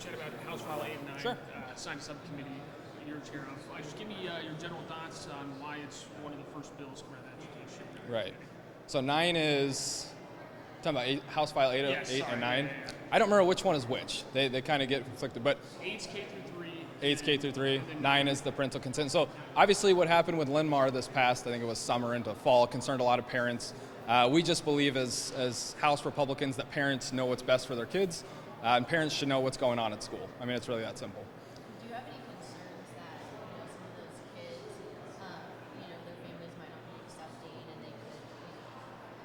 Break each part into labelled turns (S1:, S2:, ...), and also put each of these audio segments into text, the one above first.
S1: chat about House File 8 and 9,
S2: Sure.
S1: signed subcommittee you're chair of. Just give me your general thoughts on why it's one of the first bills to grant education.
S2: Right. So 9 is, talking about House File 8,
S1: Yes,
S2: 8
S1: sorry,
S2: and 9.
S1: yeah.
S2: I don't remember which one is which. They kind of get conflicted, but
S1: 8's K through 3.
S2: 8's K through 3,
S1: and then
S2: 9 is the parental consent. So obviously what happened with Linmar this past, I think it was summer into fall, concerned a lot of parents. We just believe as House Republicans that parents know what's best for their kids, and parents should know what's going on at school. I mean, it's really that simple.
S3: Do you have any concerns that some of those kids, their families might not be accepting and they could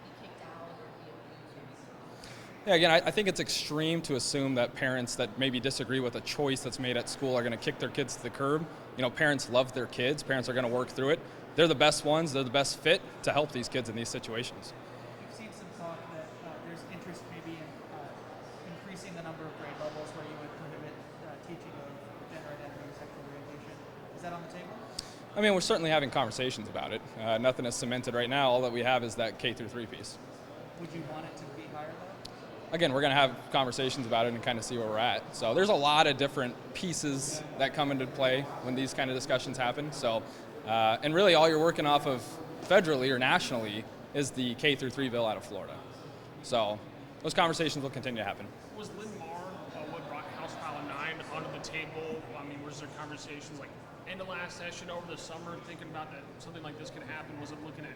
S3: be kicked out or be abused?
S2: Yeah, again, I think it's extreme to assume that parents that maybe disagree with a choice that's made at school are going to kick their kids to the curb. Parents love their kids. Parents are going to work through it. They're the best ones. They're the best fit to help these kids in these situations.
S4: We've seen some talk that there's interest maybe in increasing the number of grade levels where you would prohibit teaching of gender identity or sexual orientation. Is that on the table?
S2: I mean, we're certainly having conversations about it. Nothing is cemented right now. All that we have is that K through 3 piece.
S4: Would you want it to be higher though?
S2: Again, we're going to have conversations about it and kind of see where we're at. So there's a lot of different pieces that come into play when these kind of discussions happen. So, and really all you're working off of federally or nationally is the K through 3 bill out of Florida. So those conversations will continue to happen.
S1: Was Linmar what brought House File 9 onto the table? I mean, was there conversations like end of last session over the summer thinking about that something like this could happen? Was it looking at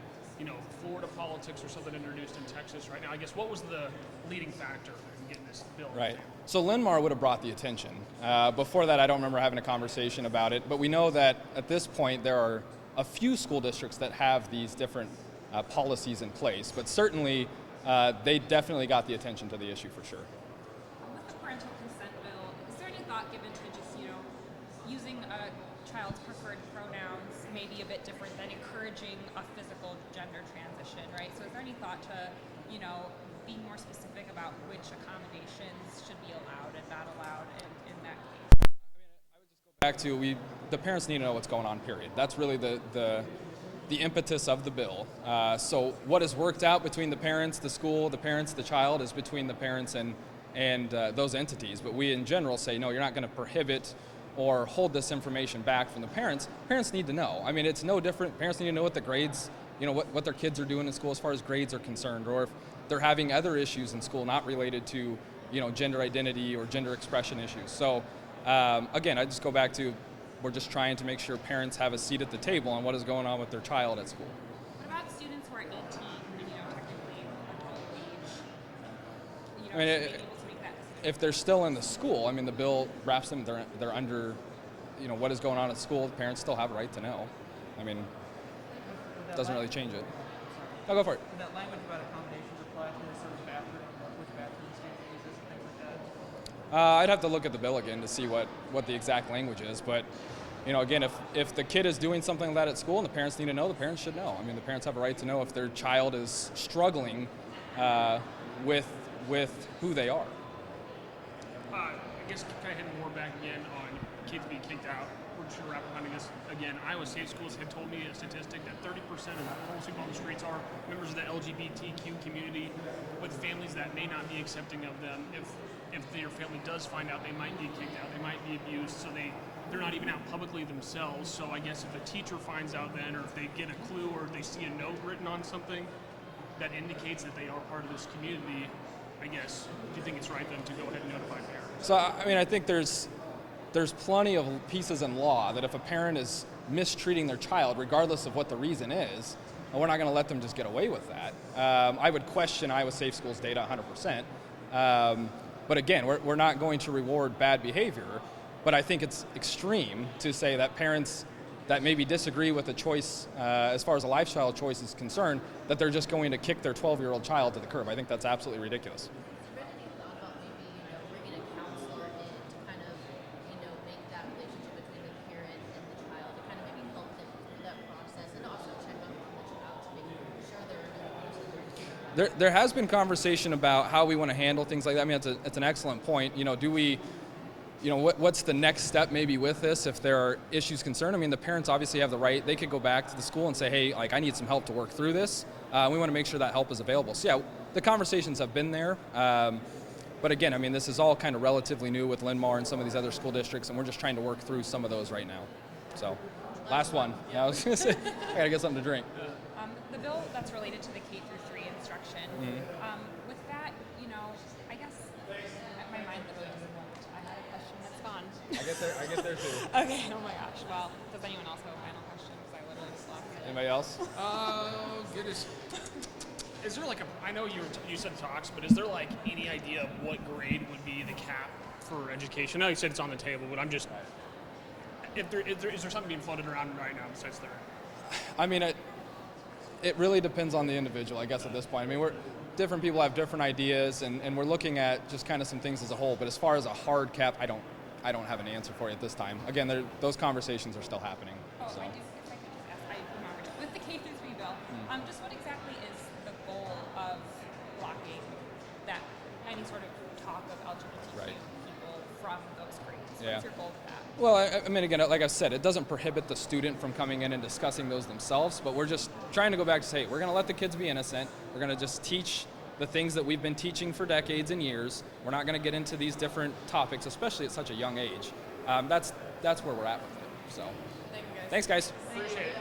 S1: Florida politics or something introduced in Texas right now? I guess what was the leading factor in getting this bill?
S2: Right. So Linmar would have brought the attention. Before that, I don't remember having a conversation about it, but we know that at this point there are a few school districts that have these different policies in place, but certainly they definitely got the attention to the issue for sure.
S5: With the parental consent bill, is there any thought given to just, using a child's preferred pronouns may be a bit different than encouraging a physical gender transition, right? So is there any thought to, being more specific about which accommodations should be allowed and not allowed in that case?
S2: I would just go back to the parents need to know what's going on, period. That's really the impetus of the bill. So what has worked out between the parents, the school, the parents, the child is between the parents and those entities. But we in general say, no, you're not going to prohibit or hold this information back from the parents. Parents need to know. I mean, it's no different. Parents need to know what the grades, what their kids are doing in school as far as grades are concerned, or if they're having other issues in school not related to, gender identity or gender expression issues. So again, I just go back to, we're just trying to make sure parents have a seat at the table on what is going on with their child at school.
S5: What about students who are 18 and, technically adult age?
S2: I mean,
S5: being able to make that decision?
S2: If they're still in the school, I mean, the bill wraps them, they're under, what is going on at school. The parents still have a right to know. I mean, it doesn't really change it. No, go for it.
S4: Would that language about accommodations apply to sort of bathroom, which bathroom student uses and things like that?
S2: I'd have to look at the bill again to see what the exact language is. But, again, if the kid is doing something like that at school and the parents need to know, the parents should know. I mean, the parents have a right to know if their child is struggling with who they are.
S1: I guess kind of hitting more back again on kids being kicked out. We're just going to wrap around this. Again, Iowa Safe Schools had told me a statistic that 30% of homeless people on the streets are members of the LGBTQ community with families that may not be accepting of them. If their family does find out, they might be kicked out, they might be abused, so they're not even out publicly themselves. So I guess if a teacher finds out then, or if they get a clue, or if they see a note written on something that indicates that they are part of this community, I guess, do you think it's right then to go ahead and notify parents?
S2: So, I mean, I think there's plenty of pieces in law that if a parent is mistreating their child, regardless of what the reason is, we're not going to let them just get away with that. I would question Iowa Safe Schools data 100%. But again, we're not going to reward bad behavior, but I think it's extreme to say that parents that maybe disagree with the choice as far as a lifestyle choice is concerned, that they're just going to kick their 12-year-old child to the curb. I think that's absolutely ridiculous.
S3: Has there been any thought about maybe, bringing a counselor in to kind of, make that relationship between the parent and the child to kind of maybe help them through that process and also check up on the child to make sure they're in the
S2: There has been conversation about how we want to handle things like that. I mean, it's an excellent point. Do we, what's the next step maybe with this if there are issues concerned? I mean, the parents obviously have the right. They could go back to the school and say, hey, I need some help to work through this. We want to make sure that help is available. So yeah, the conversations have been there. But again, I mean, this is all kind of relatively new with Linn-Mar and some of these other school districts, and we're just trying to work through some of those right now. So, last one. I was going to say, I got to get something to drink.
S5: The bill that's related to the K through 3 instruction, with that, you know, I guess my mind literally doesn't want. I had a question that's gone.
S2: I get there too.
S5: Okay. Oh my gosh. Well, does anyone else have a final question? Because I literally just lost it.
S2: Anybody else?
S1: Oh, goodness. Is there like I know you said talks, but is there like any idea of what grade would be the cap for education? I know you said it's on the table, but I'm just, is there something being floated around right now besides there?
S2: I mean, it really depends on the individual, I guess, at this point. I mean, different people have different ideas, and we're looking at just kind of some things as a whole. But as far as a hard cap, I don't have an answer for you at this time. Again, those conversations are still happening.
S5: Oh,
S2: So.
S5: I do. If I could just ask, I remembered. With the K through 3 bill, just what exactly is the goal of blocking that any sort of talk of LGBTQ
S2: Right.
S5: people from those grades?
S2: Yeah.
S5: What's your goal with that?
S2: Well, I mean, again, like I said, it doesn't prohibit the student from coming in and discussing those themselves, but we're just trying to go back to say, we're going to let the kids be innocent. We're going to just teach the things that we've been teaching for decades and years. We're not going to get into these different topics, especially at such a young age. That's where we're at with it. So,
S3: Thank you guys.
S2: thanks, guys.
S1: Appreciate it.